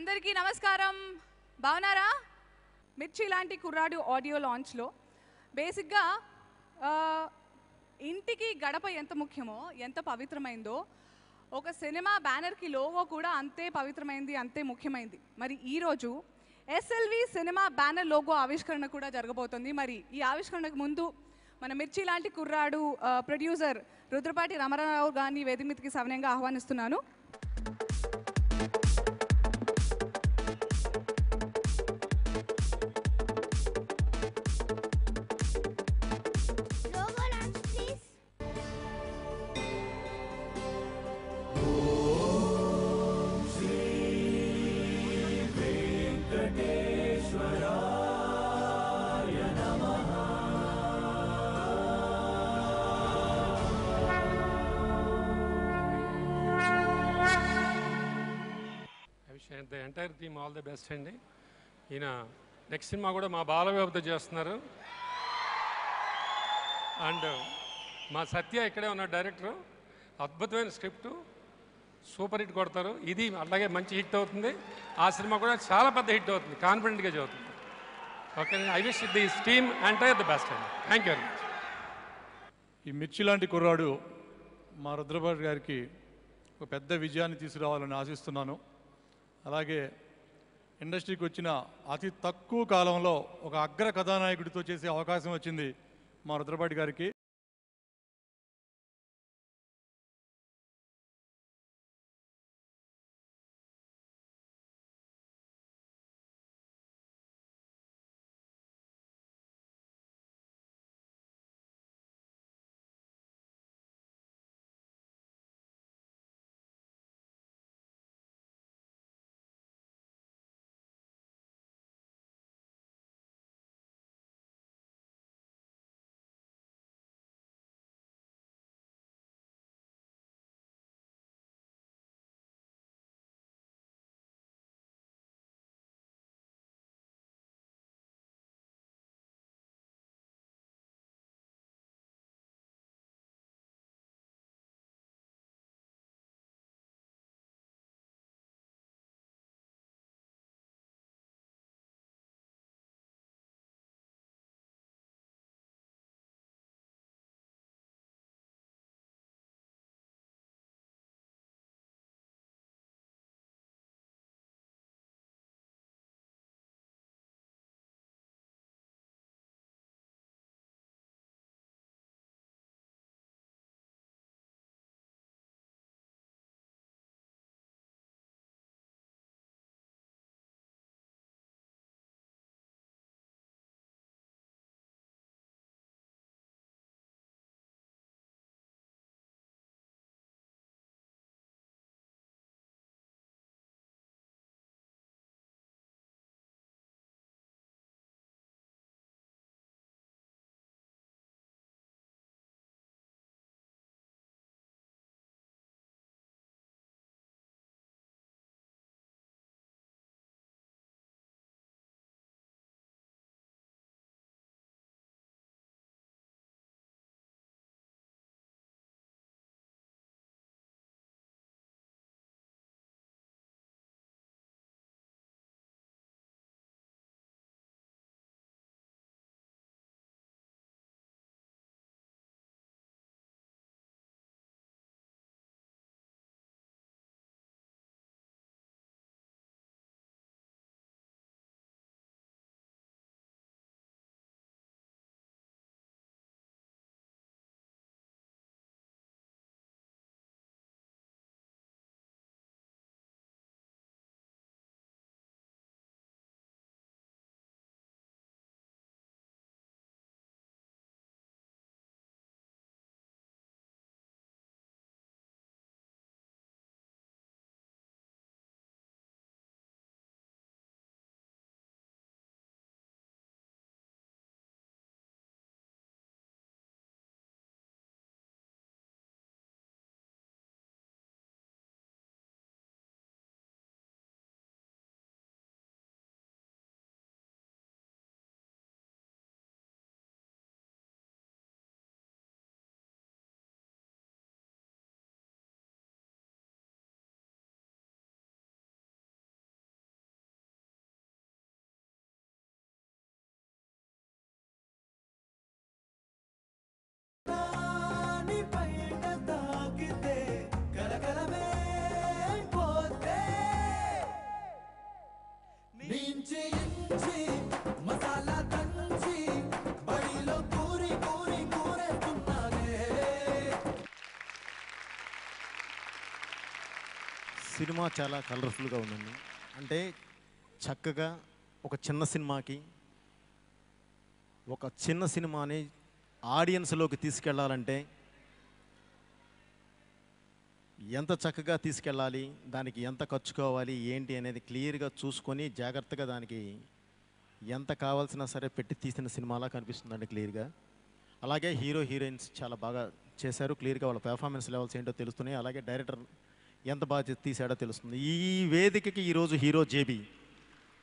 అందరికీ నమస్కారం. బాగున్నారా? మిర్చి లాంటి కుర్రాడు ఆడియో లాంచ్లో బేసిక్గా ఇంటికి గడప ఎంత ముఖ్యమో, ఎంత పవిత్రమైందో, ఒక సినిమా బ్యానర్కి లోగో కూడా అంతే పవిత్రమైంది, అంతే ముఖ్యమైంది. మరి ఈరోజు ఎస్ఎల్వి సినిమా బ్యానర్ లోగో ఆవిష్కరణ కూడా జరగబోతుంది. మరి ఈ ఆవిష్కరణకు ముందు మన మిర్చి లాంటి కుర్రాడు ప్రొడ్యూసర్ రుద్రపాటి రామారావు గారిని వేదిక మీదకి సవినయంగా ఆహ్వానిస్తున్నాను. The entire team all the best అండి. ఈయన నెక్స్ట్ సినిమా కూడా మా బాలవ్యవత చేస్తున్నారు. అండ్ మా సత్య ఇక్కడే ఉన్న డైరెక్టరు, అద్భుతమైన స్క్రిప్టు, సూపర్ హిట్ కొడతారు. ఇది అలాగే మంచి హిట్ అవుతుంది. ఆ సినిమా కూడా చాలా పెద్ద హిట్ అవుతుంది, కాన్ఫిడెంట్గా చదువుతుంది. Okay, I wish this team entire the best అండి. Thank you very much. ఈ మిర్చి లాంటి కుర్రాడు మా రుద్రపాటి గారికి ఒక పెద్ద విజయాన్ని తీసుకురావాలని ఆశిస్తున్నాను. అలాగే ఇండస్ట్రీకి వచ్చిన అతి తక్కువ కాలంలో ఒక అగ్ర కథానాయకుడితో చేసే అవకాశం వచ్చింది మా రుద్రపాటి గారికి. సినిమా చాలా కలర్ఫుల్గా ఉందండి. అంటే చక్కగా ఒక చిన్న సినిమాకి ఒక చిన్న సినిమాని ఆడియన్స్లోకి తీసుకెళ్ళాలంటే ఎంత చక్కగా తీసుకెళ్ళాలి, దానికి ఎంత ఖర్చు కావాలి ఏంటి అనేది క్లియర్గా చూసుకొని జాగ్రత్తగా దానికి ఎంత కావాల్సినా సరే పెట్టి తీసిన సినిమాలా కనిపిస్తుందండి క్లియర్గా. అలాగే హీరో హీరోయిన్స్ చాలా బాగా చేశారు, క్లియర్గా వాళ్ళ పెర్ఫార్మెన్స్ లెవెల్స్ ఏంటో తెలుస్తున్నాయి. అలాగే డైరెక్టర్ ఎంత బాగా తీసాడో తెలుస్తుంది. ఈ వేదికకి ఈరోజు hero JB,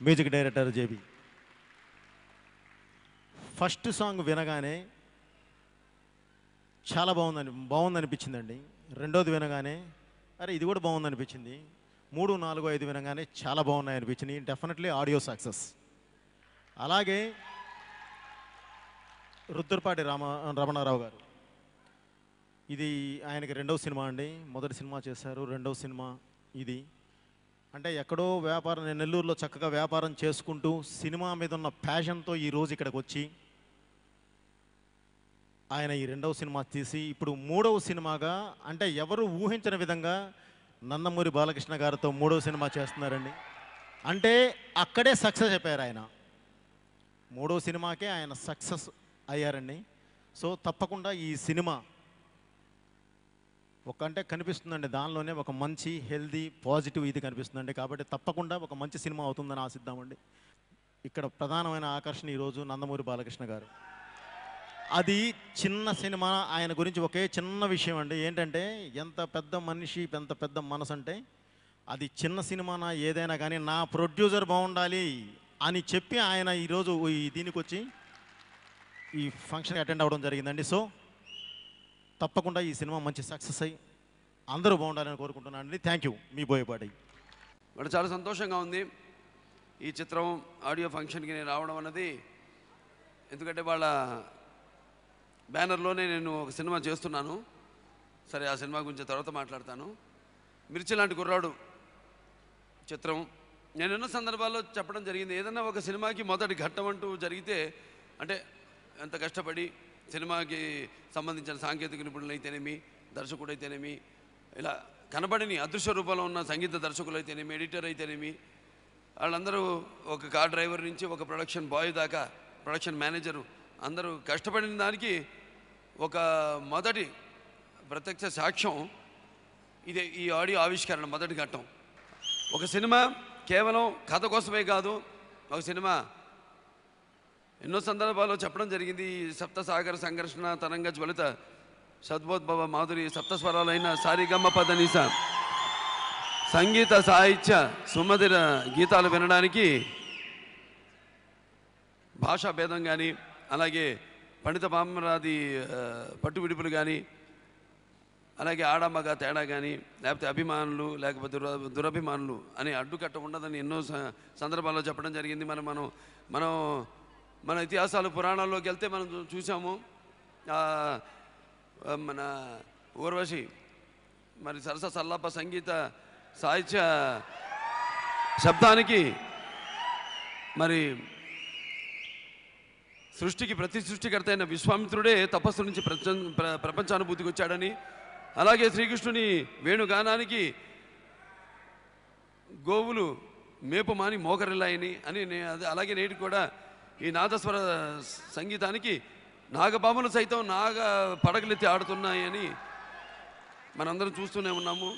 music director JB. First song వినగానే చాలా బాగుందనిపించిందండి. రెండోది వినగానే అరే ఇది కూడా బాగుందనిపించింది. 3, 4, 5 వినగానే చాలా బాగున్నాయి అనిపించింది. Definitely audio success. అలాగే రుద్రపాటి రమణారావు గారు, ఇది ఆయనకి రెండవ సినిమా అండి. మొదటి సినిమా చేశారు, రెండవ సినిమా ఇది. అంటే ఎక్కడో వ్యాపారం, నేను నెల్లూరులో చక్కగా వ్యాపారం చేసుకుంటూ సినిమా మీద ఉన్న ప్యాషన్తో ఈరోజు ఇక్కడికి వచ్చి ఆయన ఈ రెండవ సినిమా తీసి ఇప్పుడు మూడవ సినిమాగా, అంటే ఎవరు ఊహించిన విధంగా నందమూరి బాలకృష్ణ గారితో మూడవ సినిమా చేస్తున్నారండి. అంటే అక్కడే సక్సెస్ అయిపోయారు ఆయన. మూడవ సినిమాకే ఆయన సక్సెస్ అయ్యారండి. సో తప్పకుండా ఈ సినిమా అంటే కనిపిస్తుందండి, దానిలోనే ఒక మంచి హెల్దీ పాజిటివ్ ఇది కనిపిస్తుందండి. కాబట్టి తప్పకుండా ఒక మంచి సినిమా అవుతుందని ఆశిద్దామండి. ఇక్కడ ప్రధానమైన ఆకర్షణ ఈరోజు నందమూరి బాలకృష్ణ గారు. అది చిన్న సినిమా, ఆయన గురించి ఒకే చిన్న విషయం అండి. ఏంటంటే ఎంత పెద్ద మనిషి, ఎంత పెద్ద మనసు అంటే అది చిన్న సినిమానా ఏదైనా కానీ నా ప్రొడ్యూసర్ బాగుండాలి అని చెప్పి ఆయన ఈరోజు దీనికి వచ్చి ఈ ఫంక్షన్ అటెండ్ అవ్వడం జరిగిందండి. సో తప్పకుండా ఈ సినిమా మంచి సక్సెస్ అయ్యి అందరూ బాగుండాలని కోరుకుంటున్నాను అండి. Thank you. మీ బోయపాటి. మరి చాలా సంతోషంగా ఉంది ఈ చిత్రం ఆడియో ఫంక్షన్కి నేను రావడం అన్నది. ఎందుకంటే వాళ్ళ బ్యానర్లోనే నేను ఒక సినిమా చేస్తున్నాను. సరే, ఆ సినిమా గురించి తర్వాత మాట్లాడతాను. మిర్చి లాంటి కుర్రాడు చిత్రం నేను ఎన్నో సందర్భాల్లో చెప్పడం జరిగింది. ఏదన్నా ఒక సినిమాకి మొదటి ఘట్టం అంటూ జరిగితే, అంటే ఎంత కష్టపడి సినిమాకి సంబంధించిన సాంకేతిక నిపుణులు అయితేనేమి, దర్శకుడు అయితేనేమి, ఇలా కనబడిని అదృశ్య రూపంలో ఉన్న సంగీత దర్శకులు అయితేనేమి, ఎడిటర్ అయితేనేమి, వాళ్ళందరూ ఒక కార్ డ్రైవర్ నుంచి ఒక ప్రొడక్షన్ బాయ్ దాకా, ప్రొడక్షన్ మేనేజరు, అందరూ కష్టపడిన దానికి ఒక మొదటి ప్రత్యక్ష సాక్ష్యం ఇదే ఈ ఆడియో ఆవిష్కరణ మొదటి ఘట్టం. ఒక సినిమా కేవలం కథ కోసమే కాదు, ఒక సినిమా ఎన్నో సందర్భాల్లో చెప్పడం జరిగింది. సప్త సాగర సంఘర్షణ, తరంగ జ్వలిత, సద్బోద్భవ మాధురి, సప్తస్వరాలైన సారిగమ్మ పదనిస సంగీత సాహిత్య సుమధుర గీతాలు వినడానికి భాషా భేదం కానీ, అలాగే పండిత పామరాది పట్టు విడుపులు కానీ, అలాగే ఆడమ్మగ తేడా కానీ, లేకపోతే అభిమానులు లేకపోతే దురభిమానులు అనే అడ్డుకట్ట ఉండదని ఎన్నో సందర్భాల్లో చెప్పడం జరిగింది. మన ఇతిహాసాలు పురాణాల్లోకి వెళ్తే మనం చూసాము. మన ఊర్వశి మరి సరస సల్లాప సంగీత సాహిత్య శబ్దానికి మరి సృష్టికి ప్రతి సృష్టికర్త అయిన విశ్వామిత్రుడే తపస్సు నుంచి ప్రపంచానుభూతికి వచ్చాడని, అలాగే శ్రీకృష్ణుని వేణుగానానికి గోవులు మేపు మాని మోకరిల్లాయని అని, అలాగే నేటి కూడా ఈ నాదస్వర సంగీతానికి నాగపాములు సైతం నాగ పడగలెత్తి ఆడుతున్నాయని మనందరం చూస్తూనే ఉన్నాము,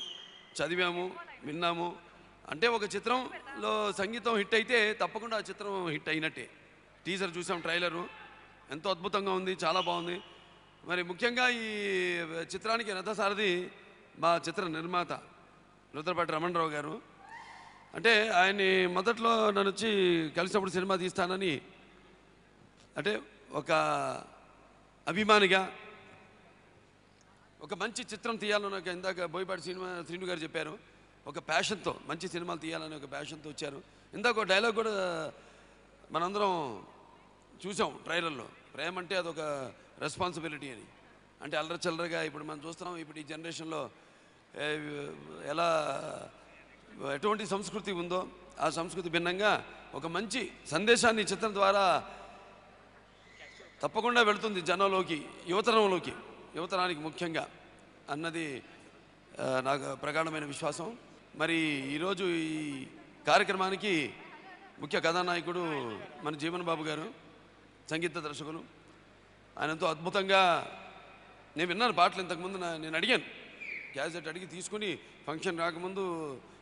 చదివాము, విన్నాము. అంటే ఒక చిత్రంలో సంగీతం హిట్ అయితే తప్పకుండా ఆ చిత్రం హిట్ అయినట్టే. టీజర్ చూసాం, ట్రైలరు ఎంతో అద్భుతంగా ఉంది, చాలా బాగుంది. మరి ముఖ్యంగా ఈ చిత్రానికి రథసారథి మా చిత్ర నిర్మాత రుద్రపాటి రమణరావు గారు. అంటే ఆయన్ని మొదట్లో నన్ను వచ్చి కలిసినప్పుడు సినిమా తీస్తానని, అంటే ఒక అభిమానిగా ఒక మంచి చిత్రం తీయాలని నాకు ఇందాక బోయపాటి శ్రీను గారు చెప్పారు. ఒక ప్యాషన్తో మంచి సినిమాలు తీయాలని ఒక ప్యాషన్తో వచ్చారు. ఇందాక ఒక డైలాగ్ కూడా మనందరం చూసాం ట్రైలర్లో, ప్రేమ అంటే అదొక రెస్పాన్సిబిలిటీ అని. అంటే అల్లరి చిల్లరగా ఇప్పుడు మనం చూస్తున్నాం, ఇప్పుడు ఈ జనరేషన్లో ఎలా ఎటువంటి సంస్కృతి ఉందో ఆ సంస్కృతి భిన్నంగా ఒక మంచి సందేశాన్ని ఈ చిత్రం ద్వారా తప్పకుండా వెళుతుంది జనంలోకి, యువతరానికి ముఖ్యంగా అన్నది నాకు ప్రగాఢమైన విశ్వాసం. మరి ఈరోజు ఈ కార్యక్రమానికి ముఖ్య కథానాయకుడు మన జీవన్ బాబు గారు, సంగీత దర్శకులు. ఆయన ఎంతో అద్భుతంగా, నేను విన్నాను పాటలు ఇంతకుముందు, నేను అడిగాను, క్యాసెట్ అడిగి తీసుకుని ఫంక్షన్ రాకముందు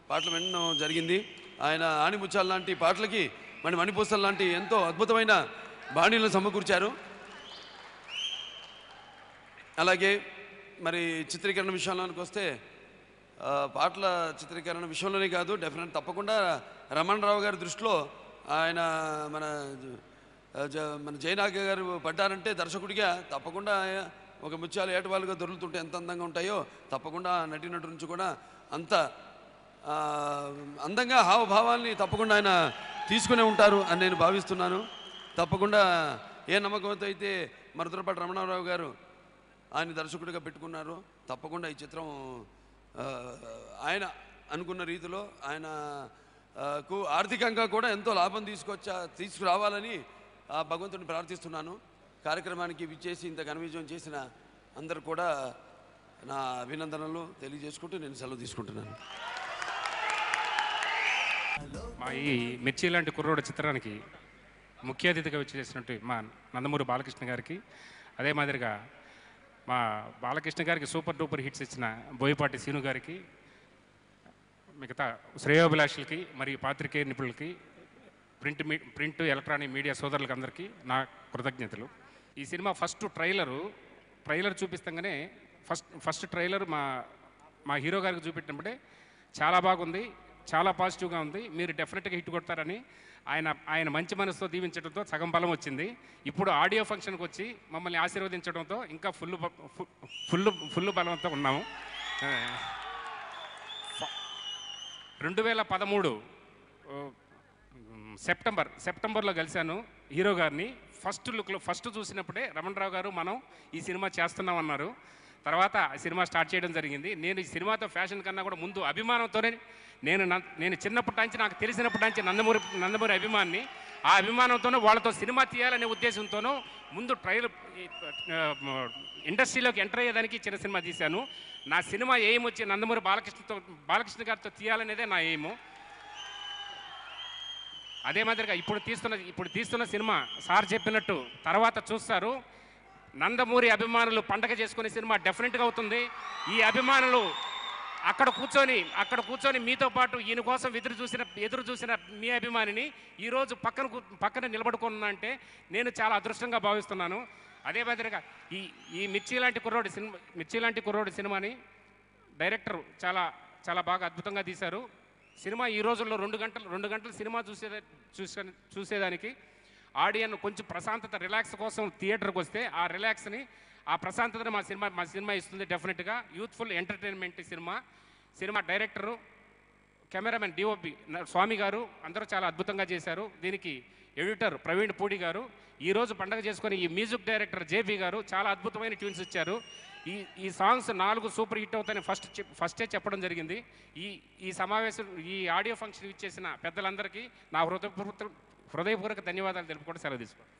పాటలు వినడం జరిగింది. ఆయన ఆణిముత్యాల లాంటి పాటలకి మణిపూసల లాంటి ఎంతో అద్భుతమైన బాణీలను సమకూర్చారు. అలాగే మరి చిత్రీకరణ విషయంలోనికి వస్తే పాటల చిత్రీకరణ విషయంలోనే కాదు, డెఫినెట్ తప్పకుండా రమణరావు గారి దృష్టిలో ఆయన మన జయనాగ గారు పడ్డారంటే దర్శకుడిగా తప్పకుండా ఒక ముత్యాలు ఏటవాళ్ళుగా దొరుకుతుంటే ఎంత అందంగా ఉంటాయో తప్పకుండా నటీనటు నుంచి కూడా అంత అందంగా హావభావాల్ని తప్పకుండా ఆయన తీసుకునే ఉంటారు అని నేను భావిస్తున్నాను. తప్పకుండా ఏ నమ్మకంతో అయితే మరుదురపాటి రమణారావు గారు ఆయన దర్శకుడిగా పెట్టుకున్నారో తప్పకుండా ఈ చిత్రం ఆయన అనుకున్న రీతిలో ఆయనకు ఆర్థికంగా కూడా ఎంతో లాభం తీసుకురావాలని భగవంతుని ప్రార్థిస్తున్నాను. కార్యక్రమానికి విచ్చేసి ఇంత ఘన విజయం చేసిన అందరూ కూడా నా అభినందనలు తెలియజేసుకుంటూ నేను సెలవు తీసుకుంటున్నాను. మా ఈ మిర్చి లాంటి కుర్రోడు చిత్రానికి ముఖ్య అతిథిగా వచ్చేసినట్టు మా నందమూరి బాలకృష్ణ గారికి, అదే మాదిరిగా మా బాలకృష్ణ గారికి సూపర్ డూపర్ హిట్స్ ఇచ్చిన బోయపాటి సీను గారికి, మిగతా శ్రేయోభిలాషులకి మరియు పాత్రికేయ నిపుణులకి, ప్రింట్ ఎలక్ట్రానిక్ మీడియా సోదరులకి అందరికీ నా కృతజ్ఞతలు. ఈ సినిమా ట్రైలర్ చూపిస్తాగానే ఫస్ట్ ట్రైలర్ మా హీరో గారికి చూపెట్టినప్పుడే చాలా బాగుంది, చాలా పాజిటివ్గా ఉంది, మీరు డెఫినెట్గా హిట్ కొడతారని ఆయన మంచి మనసుతో దీవించడంతో సగం బలం వచ్చింది. ఇప్పుడు ఆడియో ఫంక్షన్కి వచ్చి మమ్మల్ని ఆశీర్వదించడంతో ఇంకా ఫుల్ బలంతో ఉన్నాము. 2013 సెప్టెంబర్లో కలిశాను హీరో గారిని. ఫస్ట్ చూసినప్పుడే రమణరావు గారు మనం ఈ సినిమా చేస్తున్నాం అన్నారు. తర్వాత సినిమా స్టార్ట్ చేయడం జరిగింది. నేను ఈ సినిమాతో ఫ్యాషన్ కన్నా కూడా ముందు అభిమానంతోనే, నేను చిన్నప్పటి నుంచి నాకు తెలిసినప్పటి నుంచి నందమూరి అభిమాన్ని, ఆ అభిమానంతోనూ వాళ్ళతో సినిమా తీయాలనే ఉద్దేశంతోనూ ముందు ఇండస్ట్రీలోకి ఎంటర్ అయ్యేదానికి చిన్న సినిమా తీశాను. నా సినిమా ఎయిమ్ వచ్చి నందమూరి బాలకృష్ణ గారితో తీయాలనేదే నా ఎయిము. అదే మాదిరిగా ఇప్పుడు తీస్తున్న సినిమా సార్ చెప్పినట్టు తర్వాత చూస్తారు. నందమూరి అభిమానులు పండగ చేసుకునే సినిమా డెఫినెట్గా అవుతుంది. ఈ అభిమానులు అక్కడ కూర్చొని మీతో పాటు ఈయన కోసం ఎదురు చూసిన మీ అభిమానిని ఈరోజు పక్కన నిలబడుకున్నా అంటే నేను చాలా అదృష్టంగా భావిస్తున్నాను. అదే మాదిరిగా ఈ మిర్చి లాంటి కుర్రోడి సినిమాని డైరెక్టర్ చాలా బాగా అద్భుతంగా తీశారు. సినిమా ఈ రోజుల్లో 2 గంటలు సినిమా చూసేదానికి ఆడియన్ కొంచెం ప్రశాంతత, రిలాక్స్ కోసం థియేటర్కి వస్తే ఆ రిలాక్స్ని, ఆ ప్రశాంతతని మా సినిమా ఇస్తుంది. డెఫినెట్గా youthful entertainment cinema director, cameraman DOP Swami garu అందరూ చాలా అద్భుతంగా చేశారు. దీనికి ఎడిటర్ ప్రవీణ్ పూడి గారు, ఈరోజు పండగ చేసుకొని ఈ మ్యూజిక్ డైరెక్టర్ జేబీ గారు చాలా అద్భుతమైన ట్యూన్స్ ఇచ్చారు. ఈ సాంగ్స్ 4 సూపర్ హిట్ అవుతాయని ఫస్టే చెప్పడం జరిగింది. ఈ సమావేశం, ఈ ఆడియో ఫంక్షన్ ఇచ్చేసిన పెద్దలందరికీ నా హృదయపూర్వక ధన్యవాదాలు తెలుపుకుంటూ సెలవు తీసుకోండి.